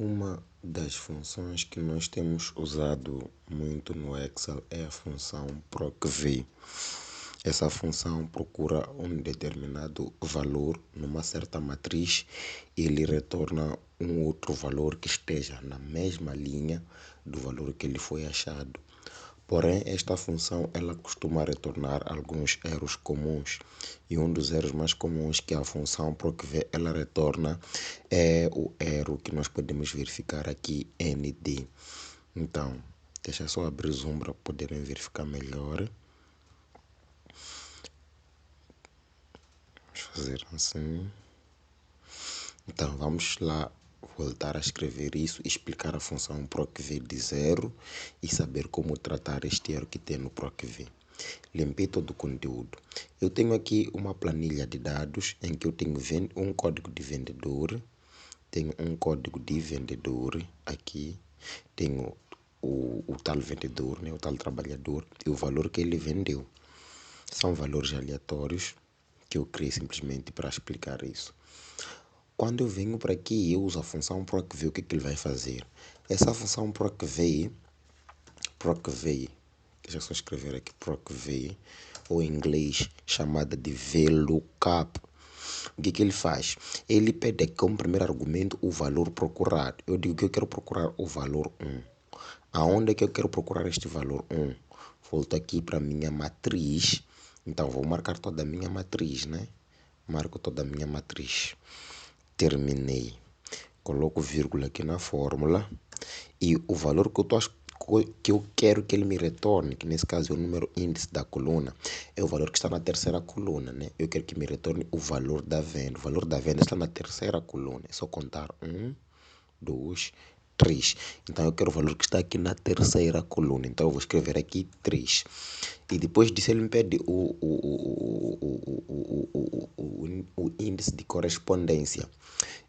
Uma das funções que nós temos usado muito no Excel é a função procv. Essa função procura um determinado valor numa certa matriz e ele retorna um outro valor que esteja na mesma linha do valor que ele foi achado. Porém, esta função ela costuma retornar alguns erros comuns e um dos erros mais comuns que a função procv ela retorna é o erro que nós podemos verificar aqui, nd. Então, deixa só abrir zoom para poderem verificar melhor. Vamos fazer assim. Então, vamos lá voltar a escrever isso, explicar a função procv de zero e saber como tratar este erro que tem no procv. Limpei todo o conteúdo. Eu tenho aqui uma planilha de dados em que eu tenho um código de vendedor, tenho um código de vendedor aqui, tenho o tal vendedor, né, o tal trabalhador e o valor que ele vendeu. São valores aleatórios que eu criei simplesmente para explicar isso. Quando eu venho para aqui, eu uso a função procv, o que ele vai fazer? Essa função procv, deixa eu só escrever aqui procv, ou em inglês chamada de VLOOKUP. O que ele faz? Ele pede aqui como primeiro argumento o valor procurado. Eu digo que eu quero procurar o valor 1. Aonde é que eu quero procurar este valor 1? Volto aqui para a minha matriz. Então, vou marcar toda a minha matriz, né? Marco toda a minha matriz. Terminei. Coloco vírgula aqui na fórmula. E o valor que eu quero que ele me retorne, que nesse caso é o número índice da coluna, é o valor que está na terceira coluna, né? Eu quero que me retorne o valor da venda. O valor da venda está na terceira coluna. É só contar 1, 2, 3. Então eu quero o valor que está aqui na terceira coluna. Então eu vou escrever aqui 3. E depois disso ele me pede o índice de correspondência.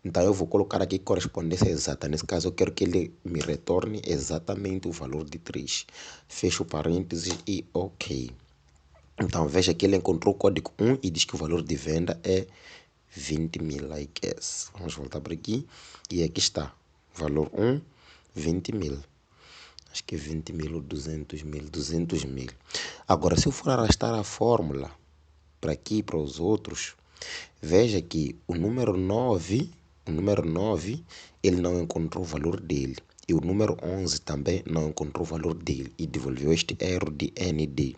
Então eu vou colocar aqui correspondência exata. Nesse caso eu quero que ele me retorne exatamente o valor de 3. Fecho parênteses e ok. Então veja que ele encontrou o código 1 e diz que o valor de venda é 20 mil, I guess. Vamos voltar para aqui. E aqui está. Valor 1, 20 mil. Acho que é 20 mil ou 200 mil. 200 mil. Agora, se eu for arrastar a fórmula para aqui e para os outros, veja que o número 9, ele não encontrou o valor dele. E o número 11 também não encontrou o valor dele e devolveu este erro de ND.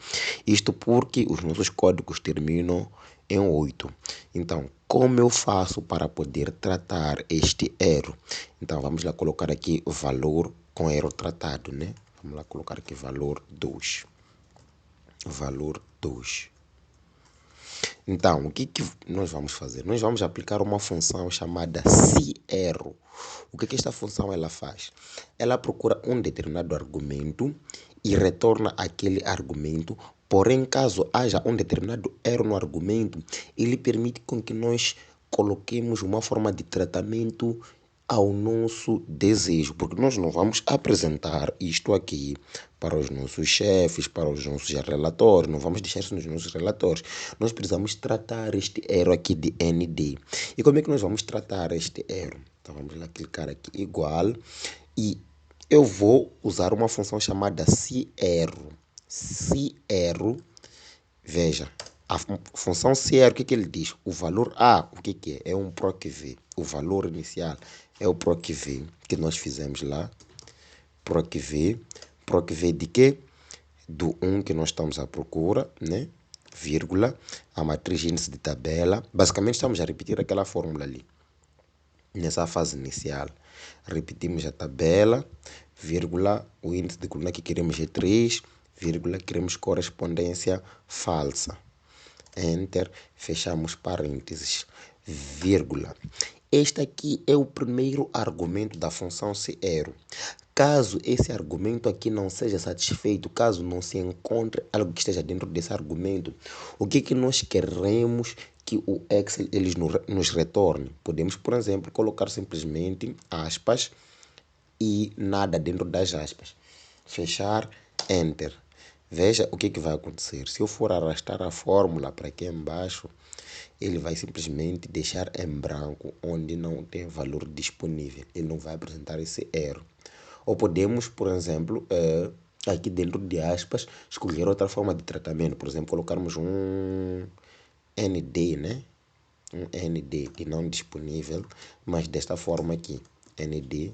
Isto porque os nossos códigos terminam em 8. Então, como eu faço para poder tratar este erro? Então, vamos lá colocar aqui o valor com erro tratado, né? Vamos lá colocar aqui valor 2. Valor 2. Então, o que nós vamos fazer? Nós vamos aplicar uma função chamada SERRO. O que esta função ela faz? Ela procura um determinado argumento e retorna aquele argumento. Porém, caso haja um determinado erro no argumento, ele permite com que nós coloquemos uma forma de tratamento ao nosso desejo, porque nós não vamos apresentar isto aqui para os nossos chefes, para os nossos relatores, não vamos deixar isso nos nossos relatórios. Nós precisamos tratar este erro aqui de ND. E como é que nós vamos tratar este erro? Então vamos lá clicar aqui igual e eu vou usar uma função chamada SERRO. SERRO, veja, a função SERRO, o que ele diz? O valor A, o que é? É um procv. O valor inicial é o procv que nós fizemos lá. Procv de quê? Do 1 que nós estamos à procura, né? Vírgula, a matriz índice de tabela. Basicamente estamos a repetir aquela fórmula ali. Nessa fase inicial, repetimos a tabela, vírgula, o índice de coluna que queremos é 3, vírgula, queremos correspondência falsa. Enter, fechamos parênteses, vírgula. Este aqui é o primeiro argumento da função SERRO. Caso esse argumento aqui não seja satisfeito, caso não se encontre algo que esteja dentro desse argumento, o que nós queremos que o Excel nos retorne? Podemos, por exemplo, colocar simplesmente aspas e nada dentro das aspas. Fechar, enter. Veja o que vai acontecer. Se eu for arrastar a fórmula para aqui embaixo, ele vai simplesmente deixar em branco, onde não tem valor disponível. Ele não vai apresentar esse erro. Ou podemos, por exemplo, aqui dentro de aspas, escolher outra forma de tratamento. Por exemplo, colocarmos um ND, né? Um ND de não disponível, mas desta forma aqui. ND,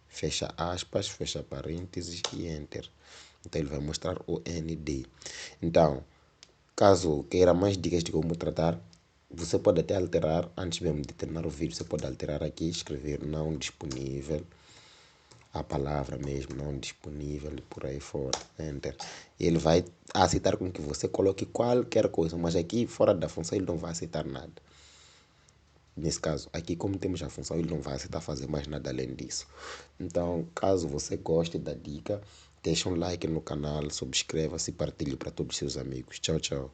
fecha aspas, fecha parênteses e Enter. Então ele vai mostrar o ND. Então, caso queira mais dicas de como tratar, você pode até alterar, antes mesmo de terminar o vídeo, você pode alterar aqui, escrever não disponível, a palavra mesmo, não disponível e por aí fora, Enter. Ele vai aceitar com que você coloque qualquer coisa, mas aqui fora da função ele não vai aceitar nada. Nesse caso, aqui como temos a função, ele não vai aceitar fazer mais nada além disso. Então, caso você goste da dica, deixa um like no canal, subscreva-se e partilhe para todos os seus amigos. Tchau, tchau.